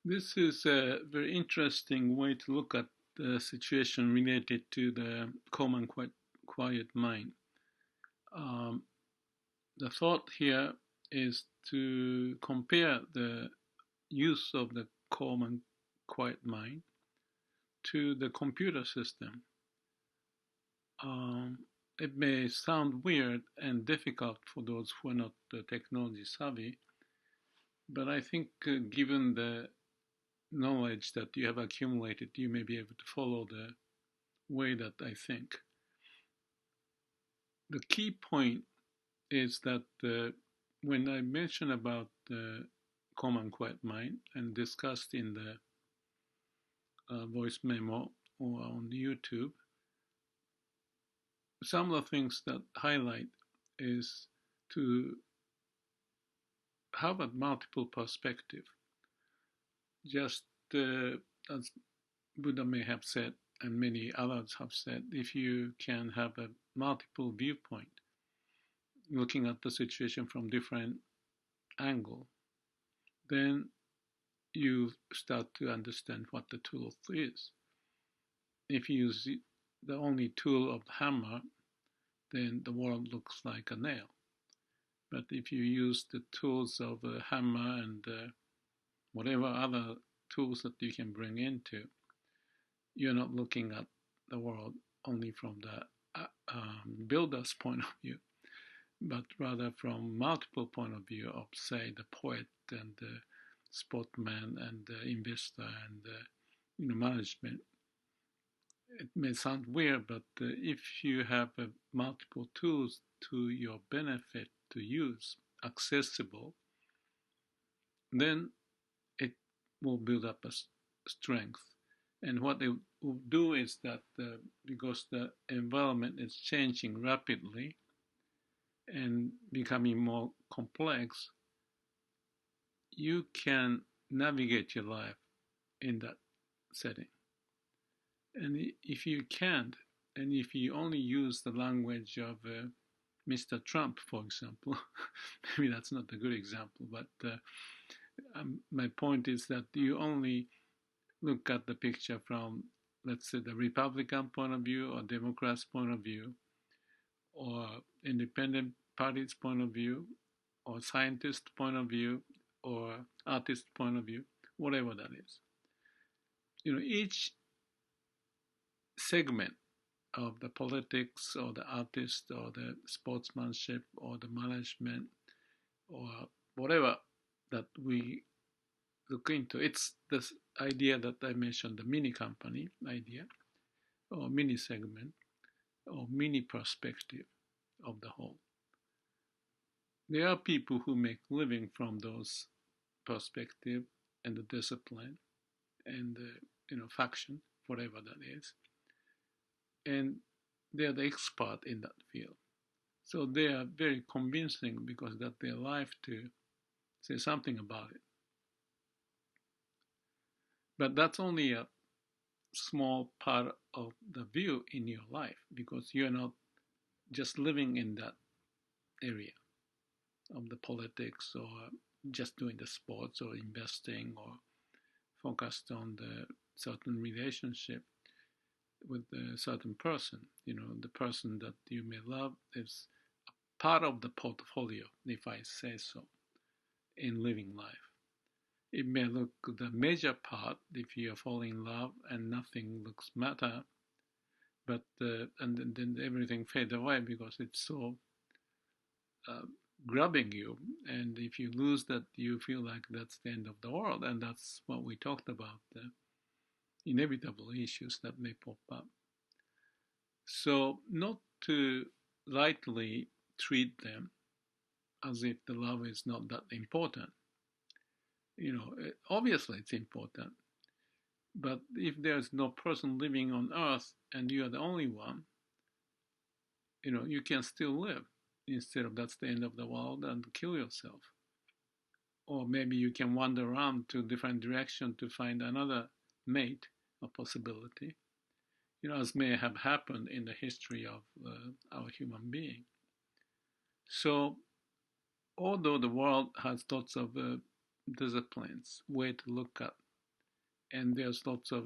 This is a very interesting way to look at the situation related to the calm and quiet mind. Um, the thought here is to compare the use of the calm and quiet mind to the computer system. Um, it may sound weird and difficult for those who are not technology savvy, but I think given the knowledge that you have accumulated, you may be able to follow the way that I think. The key point is that when I mention about the calm and quiet mind and discussed in the voice memo or on YouTube, some of the things that highlight is to have a multiple perspective. Just as Buddha may have said, and many others have said, if you can have a multiple viewpoint, looking at the situation from different angle, then you start to understand what the tool is. If you use the only tool of hammer, then the world looks like a nail. But if you use the tools of a hammer and whatever other tools that you can bring into, you're not looking at the world only from the builder's point of view, but rather from multiple point of view of, say, the poet and the sportsman and the investor and the management. It may sound weird, but if you have multiple tools to your benefit to use, accessible, then it will build up a strength. And what they will do is that because the environment is changing rapidly and becoming more complex, you can navigate your life in that setting. And if you can't, and if you only use the language of Mr. Trump, for example, maybe that's not a good example, but my point is that you only look at the picture from, let's say, the Republican point of view or Democrats' point of view or independent party's point of view or scientist point of view or artist point of view, whatever that is. Each segment of the politics or the artist or the sportsmanship or the management or whatever that we look into. It's this idea that I mentioned, the mini company idea or mini segment or mini perspective of the whole. There are people who make living from those perspective and the discipline and the faction, whatever that is. And they're the expert in that field. So they are very convincing because that's their life to say something about it. But that's only a small part of the view in your life because you're not just living in that area of the politics or just doing the sports or investing or focused on the certain relationship with a certain person. The person that you may love is part of the portfolio, if I say so, in living life. It may look the major part if you are falling in love and nothing looks matter, but and then everything fades away because it's so grabbing you. And if you lose that, you feel like that's the end of the world. And that's what we talked about, the inevitable issues that may pop up. So not to lightly treat them as if the love is not that important. Obviously it's important. But if there's no person living on earth and you are the only one, you can still live instead of that's the end of the world and kill yourself. Or maybe you can wander around to different direction to find another mate, a possibility, as may have happened in the history of our human being. So, although the world has lots of disciplines, way to look at and there's lots of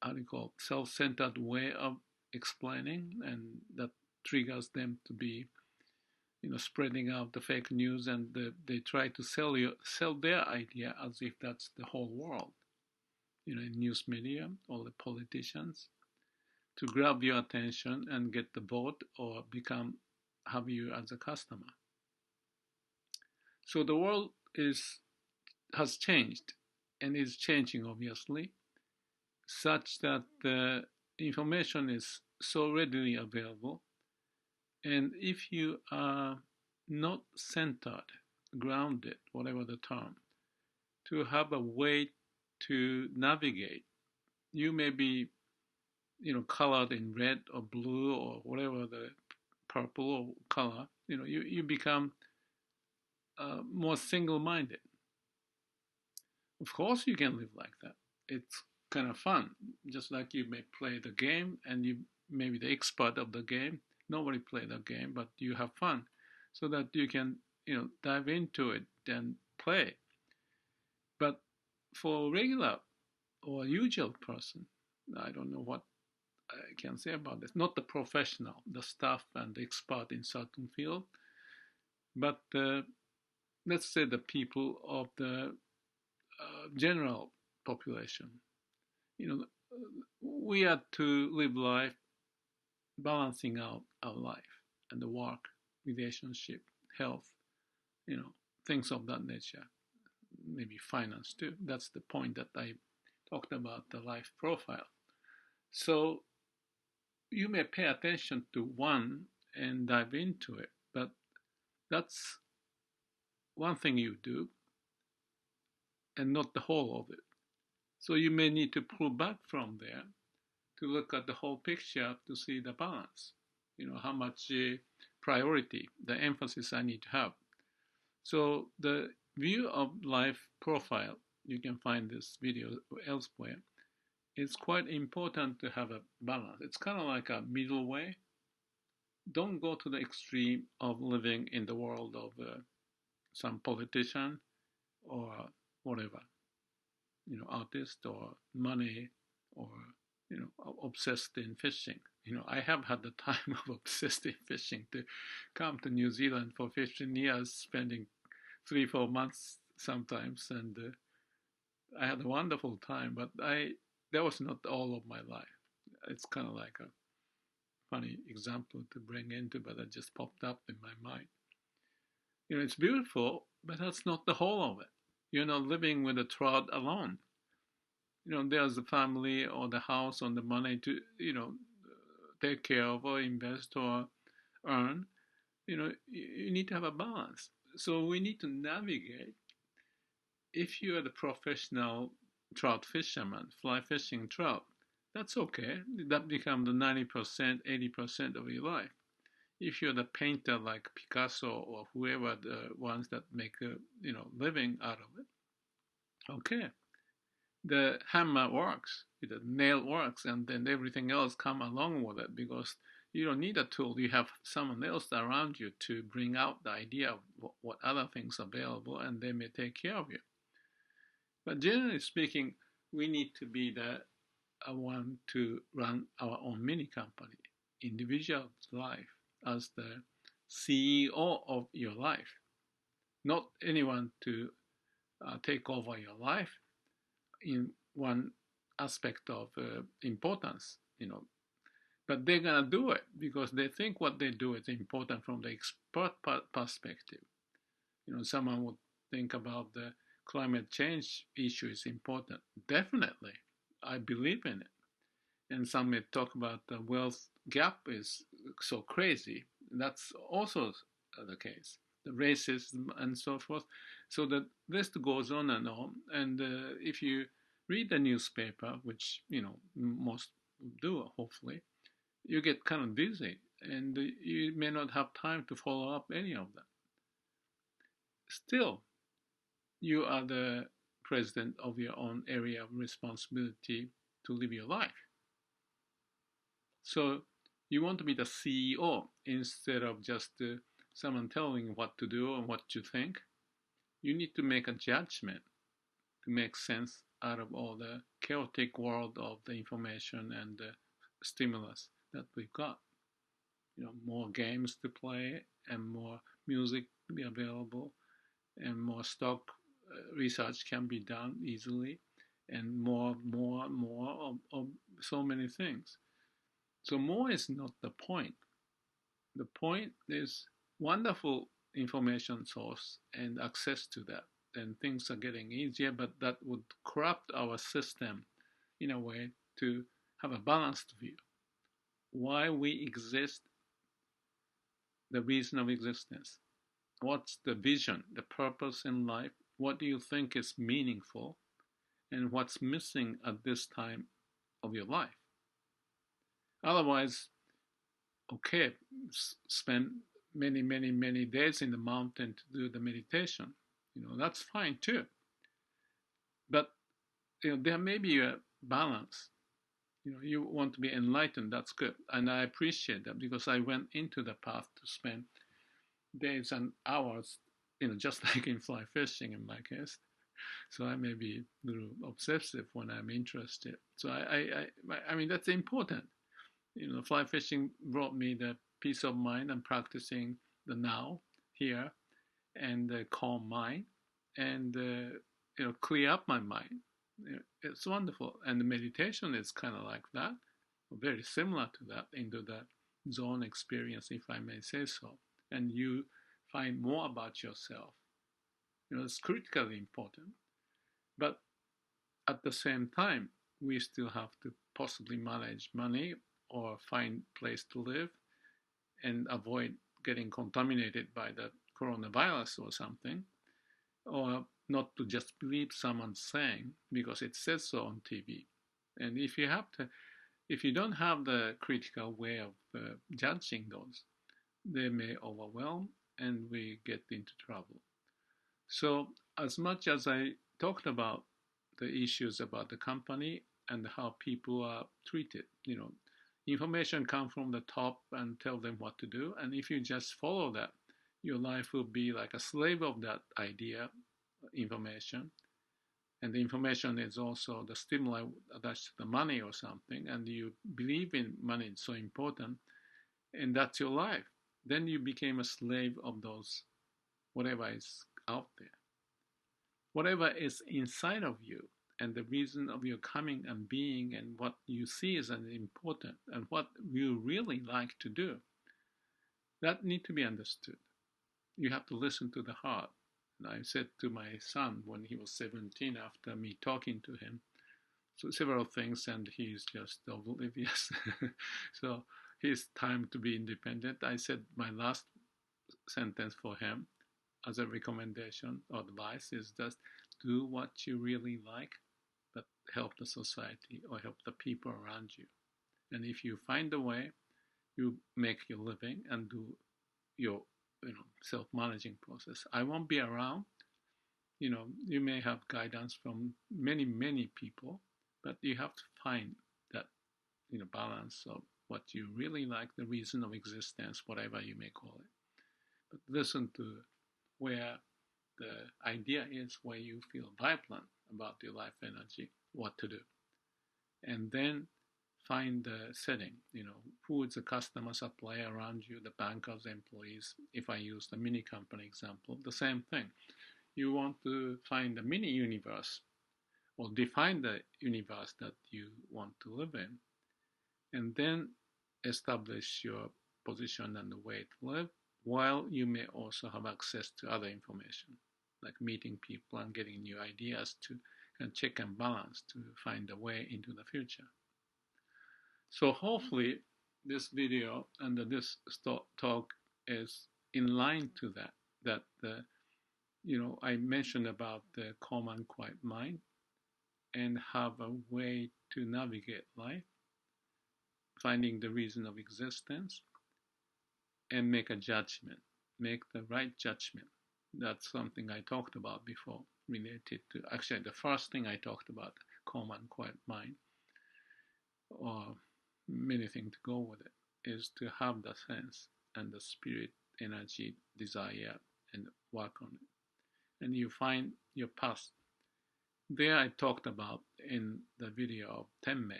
how do you call it, self-centered way of explaining, and that triggers them to be spreading out the fake news, and they try to sell their idea as if that's the whole world, in news media, all the politicians, to grab your attention and get the vote or have you as a customer. So the world has changed and is changing, obviously, such that the information is so readily available. And if you are not centered, grounded, whatever the term, to have a way to navigate, you may be, colored in red or blue or whatever the purple or color, you become more single-minded. Of course, you can live like that. It's kind of fun. Just like you may play the game and you may be the expert of the game. Nobody play the game, but you have fun, so that you can, dive into it and play. But for a regular or usual person, I don't know what I can say about this. Not the professional, the staff and the expert in certain field, but let's say the people of the general population. We have to live life balancing out our life and the work, relationship, health, things of that nature. Maybe finance too. That's the point that I talked about, the life profile. So you may pay attention to one and dive into it, but that's one thing you do and not the whole of it. So you may need to pull back from there to look at the whole picture to see the balance, how much priority, the emphasis I need to have. So the view of life profile, you can find this video elsewhere, it's quite important to have a balance. It's kind of like a middle way. Don't go to the extreme of living in the world of some politician or whatever, artist or money or, obsessed in fishing. I have had the time of obsessed in fishing to come to New Zealand for 15 years, spending 3-4 months sometimes, and I had a wonderful time, but that was not all of my life. It's kind of like a funny example to bring into, but it just popped up in my mind. It's beautiful, but that's not the whole of it. You're not living with a trout alone. There's the family or the house or the money to, take care of or invest or earn. You need to have a balance. So we need to navigate. If you are the professional trout fisherman, fly fishing trout, that's okay. That becomes the 90%, 80% of your life. If you're the painter like Picasso or whoever, the ones that make a living out of it, okay. The hammer works, the nail works, and then everything else come along with it, because you don't need a tool. You have someone else around you to bring out the idea of what other things are available, and they may take care of you. But generally speaking, we need to be the one to run our own mini company, individual life, as the CEO of your life. Not anyone to take over your life in one aspect of importance, but they're gonna do it because they think what they do is important from the expert perspective. Someone would think about the climate change issue is important. Definitely, I believe in it. And some may talk about the wealth gap is so crazy. That's also the case. The racism and so forth. So the list goes on. And if you read the newspaper, which most do, hopefully, you get kind of dizzy, and you may not have time to follow up any of them. Still, you are the president of your own area of responsibility to live your life. So you want to be the CEO instead of just someone telling you what to do and what to think. You need to make a judgment to make sense out of all the chaotic world of the information and the stimulus that we've got. More games to play and more music to be available and more stock research can be done easily and more of so many things. So more is not the point. The point is wonderful information source and access to that. And things are getting easier, but that would corrupt our system in a way to have a balanced view. Why we exist, the reason of existence. What's the vision, the purpose in life? What do you think is meaningful? And what's missing at this time of your life? Otherwise, okay, spend many days in the mountain to do the meditation. That's fine too. But there may be a balance. You want to be enlightened, that's good. And I appreciate that because I went into the path to spend days and hours, just like in fly fishing in my case. So I may be a little obsessive when I'm interested. So I mean, that's important. Fly fishing brought me the peace of mind and practicing the now, here, and calm mind, and clear up my mind. It's wonderful, and the meditation is kind of like that, very similar to that, into the zone experience, if I may say so. And you find more about yourself. It's critically important, but at the same time, we still have to possibly manage money or find place to live and avoid getting contaminated by the coronavirus or something, or not to just believe someone's saying because it says so on TV. And if you don't have the critical way of judging those, they may overwhelm and we get into trouble. So as much as I talked about the issues about the company and how people are treated, information comes from the top and tell them what to do. And if you just follow that, your life will be like a slave of that idea, information. And the information is also the stimuli attached to the money or something. And you believe in money, it's so important. And that's your life. Then you became a slave of those, whatever is out there. Whatever is inside of you and the reason of your coming and being and what you see as important and what you really like to do, that need to be understood. You have to listen to the heart. And I said to my son when he was 17 after me talking to him, so several things, and he's just oblivious. So his time to be independent. I said my last sentence for him as a recommendation or advice is just do what you really like, but help the society or help the people around you. And if you find a way, you make your living and do your self-managing process. I won't be around. You may have guidance from many people, but you have to find that balance of what you really like, the reason of existence, whatever you may call it. But listen to where the idea is, where you feel vibrant about your life energy, what to do. And then find the setting, who is the customer supplier around you, the bankers, employees. If I use the mini company example, the same thing. You want to find the mini universe or define the universe that you want to live in, and then establish your position and the way to live, while you may also have access to other information, like meeting people and getting new ideas to check and balance to find a way into the future. So hopefully this video and this talk is in line to that I mentioned about the calm and quiet mind and have a way to navigate life, finding the reason of existence, and make a judgment, make the right judgment. That's something I talked about before, related to, actually the first thing I talked about, calm and quiet mind, or many things to go with it, is to have the sense and the spirit, energy, desire, and work on it. And you find your path There I talked about in the video of Ten-mei,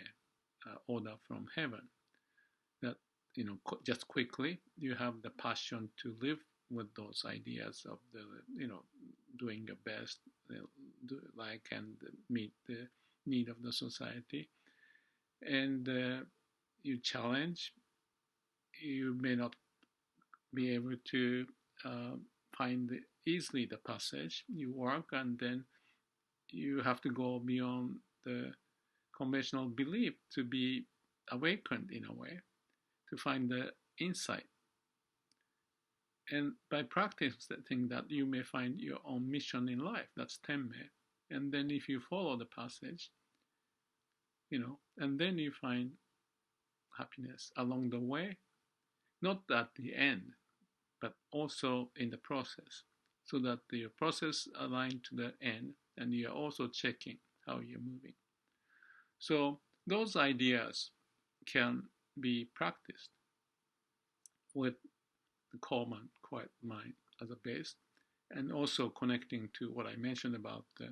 Order from Heaven, that, just quickly, you have the passion to live with those ideas of the, doing your best, do like and meet the need of the society. And you challenge, you may not be able to uh, find easily the passage. You work, and then you have to go beyond the conventional belief to be awakened in a way, to find the insight. And by practicing that, you may find your own mission in life. That's Ten-mei. And then if you follow the passage, and then you find happiness along the way, not at the end, but also in the process, so that your process aligned to the end, and you're also checking how you're moving. So those ideas can be practiced with the calm and quiet mind as a base, and also connecting to what I mentioned about the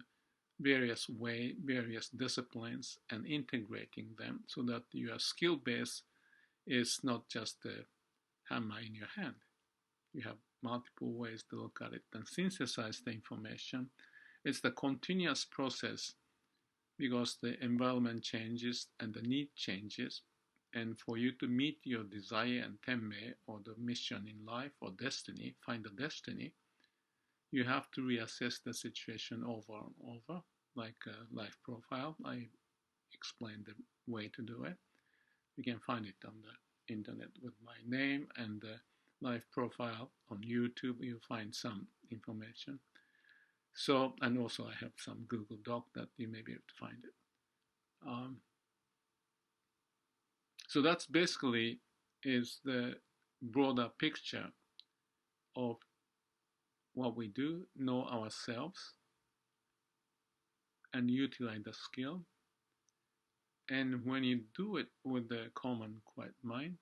various disciplines, and integrating them so that your skill base is not just a hammer in your hand. You have multiple ways to look at it and synthesize the information. It's the continuous process, because the environment changes and the need changes. And for you to meet your desire and Ten-mei, or the mission in life, or destiny, find the destiny, you have to reassess the situation over and over, like a life profile. I explained the way to do it. You can find it on the internet with my name and the life profile. On YouTube, you'll find some information. So, and also I have some Google Doc that you may be able to find it. So that's basically is the broader picture of what we do, know ourselves, and utilize the skill. And when you do it with the calm and quiet mind,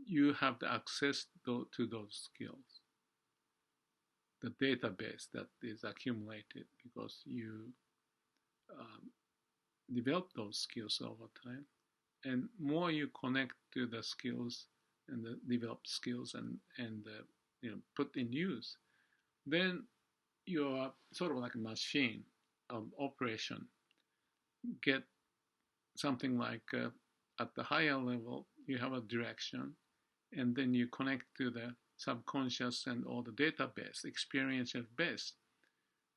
you have the access to those skills, the database that is accumulated because you develop those skills over time. And more you connect to the skills and the developed skills and put in use, then you're sort of like a machine of operation. Get something like at the higher level, you have a direction, and then you connect to the subconscious and all the database, experiential base,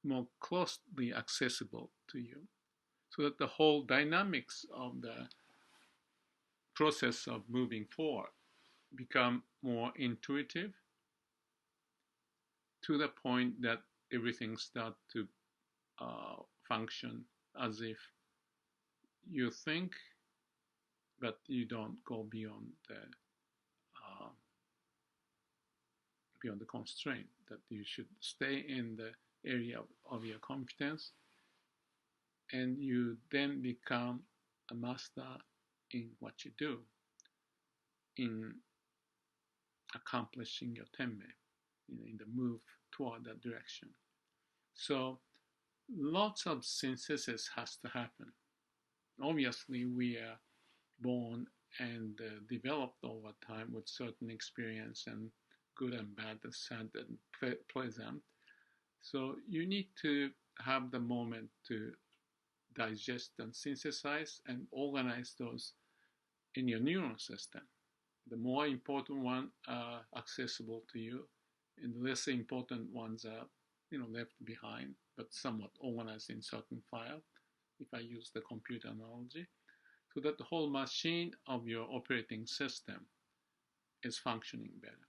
more closely accessible to you, so that the whole dynamics of the process of moving forward become more intuitive, to the point that everything starts to function as if you think, but you don't go beyond the constraint, that you should stay in the area of your competence, and you then become a master in what you do, in accomplishing your Ten-mei, in the move toward that direction. So lots of synthesis has to happen. Obviously, we are born and developed over time with certain experience, and good and bad, and sad and pleasant. So you need to have the moment to digest and synthesize and organize those in your neural system. The more important ones are accessible to you, and the less important ones are left behind, but somewhat organized in certain file, if I use the computer analogy, so that the whole machine of your operating system is functioning better.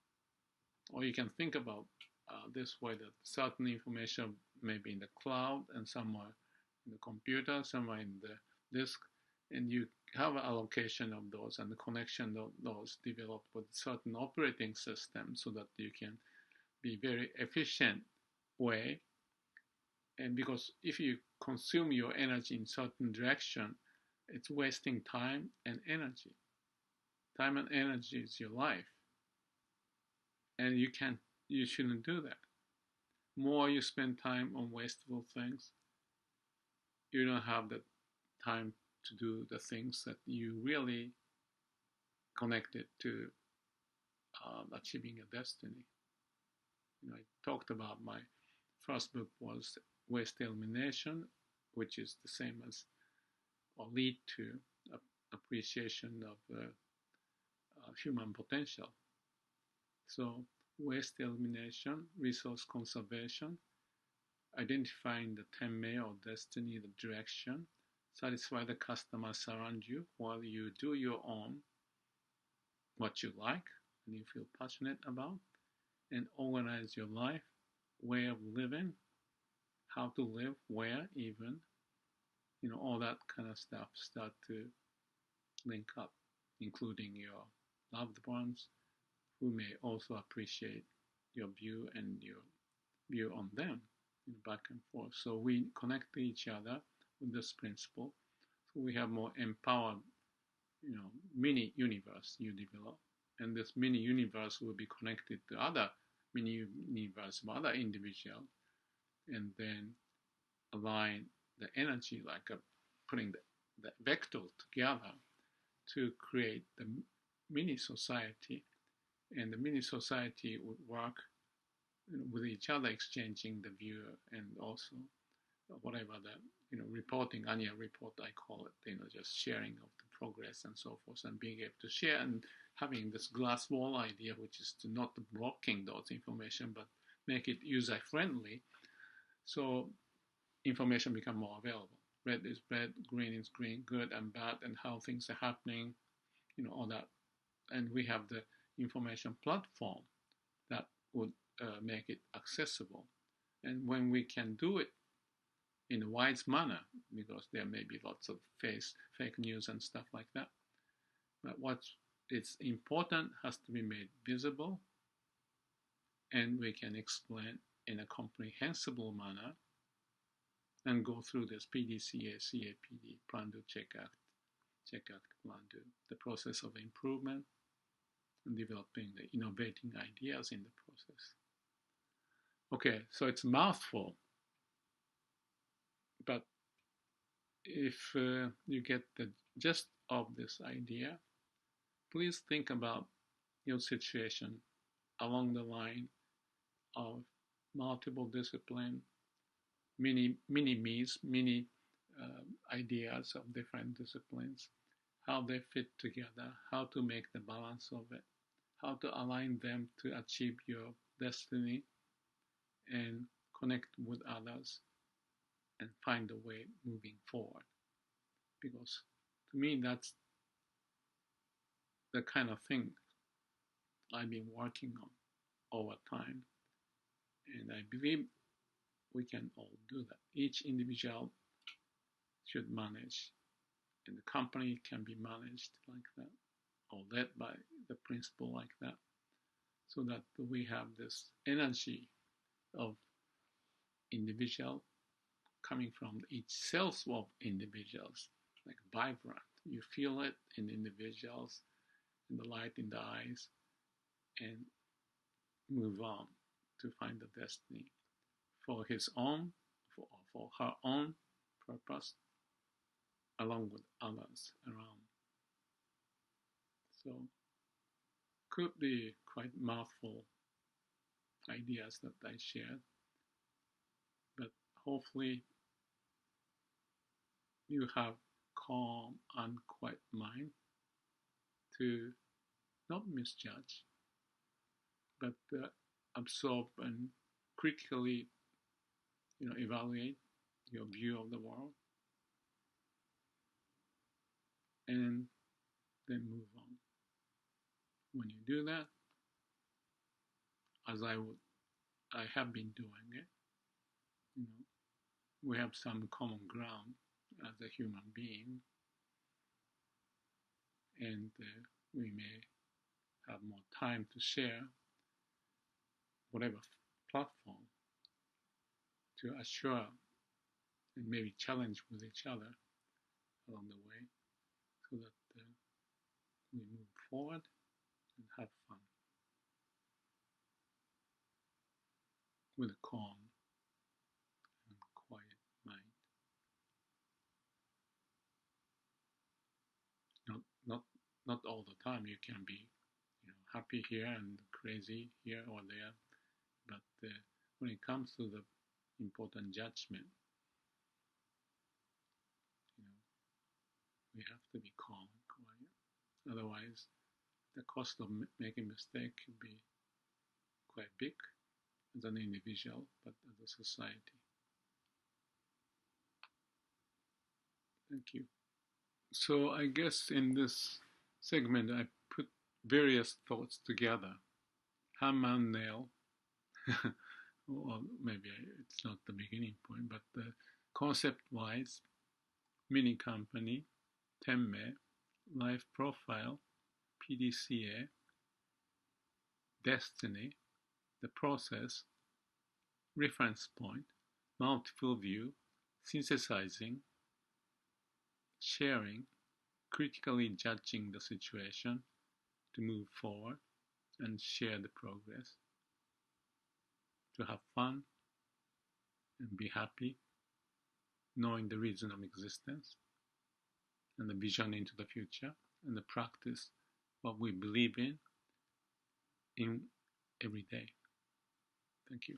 Or you can think about this way, that certain information may be in the cloud, and somewhere in the computer, somewhere in the disk, and you have an allocation of those and the connection of those developed with certain operating systems, so that you can be very efficient way. And because if you consume your energy in certain direction, it's wasting time and energy. Time and energy is your life, and you shouldn't do that. More you spend time on wasteful things, you don't have the time to do the things that you really connected to achieving a destiny. I talked about my first book was Waste Elimination, which is the same as or lead to appreciation of human potential. So waste elimination, resource conservation, identifying the Ten-mei or destiny, the direction, satisfy the customers around you while you do your own, what you like and you feel passionate about, and organize your life, way of living, how to live, where even, all that kind of stuff start to link up, including your loved ones who may also appreciate your view and your view on them, back and forth. So we connect to each other with this principle. So we have more empowered, mini universe you develop, and this mini universe will be connected to other mini universe of other individuals, and then align the energy like putting the vector together to create the mini society, and the mini society would work with each other, exchanging the view and also whatever the reporting, annual report I call it, just sharing of the progress and so forth, and being able to share and having this glass wall idea, which is to not blocking those information but make it user friendly, so information become more available. Red is red, green is green, good and bad, and how things are happening, all that. And we have the information platform that would make it accessible. And when we can do it in a wise manner, because there may be lots of fake news and stuff like that, but what is important has to be made visible, and we can explain in a comprehensible manner and go through this PDCA, CAPD, plan, do, check, act, plan, do, the process of improvement and developing the innovating ideas in the process. Okay, so it's a mouthful, but if you get the gist of this idea, please think about your situation along the line of multiple discipline, mini me's, mini ideas of different disciplines, how they fit together, how to make the balance of it, how to align them to achieve your destiny and connect with others and find a way moving forward. Because to me, that's the kind of thing I've been working on over time. And I believe we can all do that. Each individual should manage, and the company can be managed like that, or led by the principle like that, so that we have this energy of individual coming from each selves of individuals, like vibrant. You feel it in individuals, in the light in the eyes, and move on to find the destiny for his own, for her own purpose, along with others around. So, could be quite mouthful ideas that I shared, but hopefully you have calm and quiet mind to not misjudge, but absorb and critically, evaluate your view of the world, and then move on. When you do that, as I have been doing it, we have some common ground as a human being, and we may have more time to share whatever platform to assure and maybe challenge with each other along the way, so that we move forward and have fun with a calm and quiet mind. not all the time you can be, happy here and crazy here or there. But when it comes to the important judgment, you know, we have to be calm and quiet. Otherwise, the cost of making mistake can be quite big as an individual, but as a society. Thank you. So I guess in this segment, I put various thoughts together. Hammer and nail. Well, maybe it's not the beginning point, but the concept-wise, mini company, Ten-mei, life profile, PDCA, destiny, the process, reference point, multiple view, synthesizing, sharing, critically judging the situation to move forward and share the progress, to have fun and be happy, knowing the reason of existence and the vision into the future, and the practice what we believe in every day. Thank you.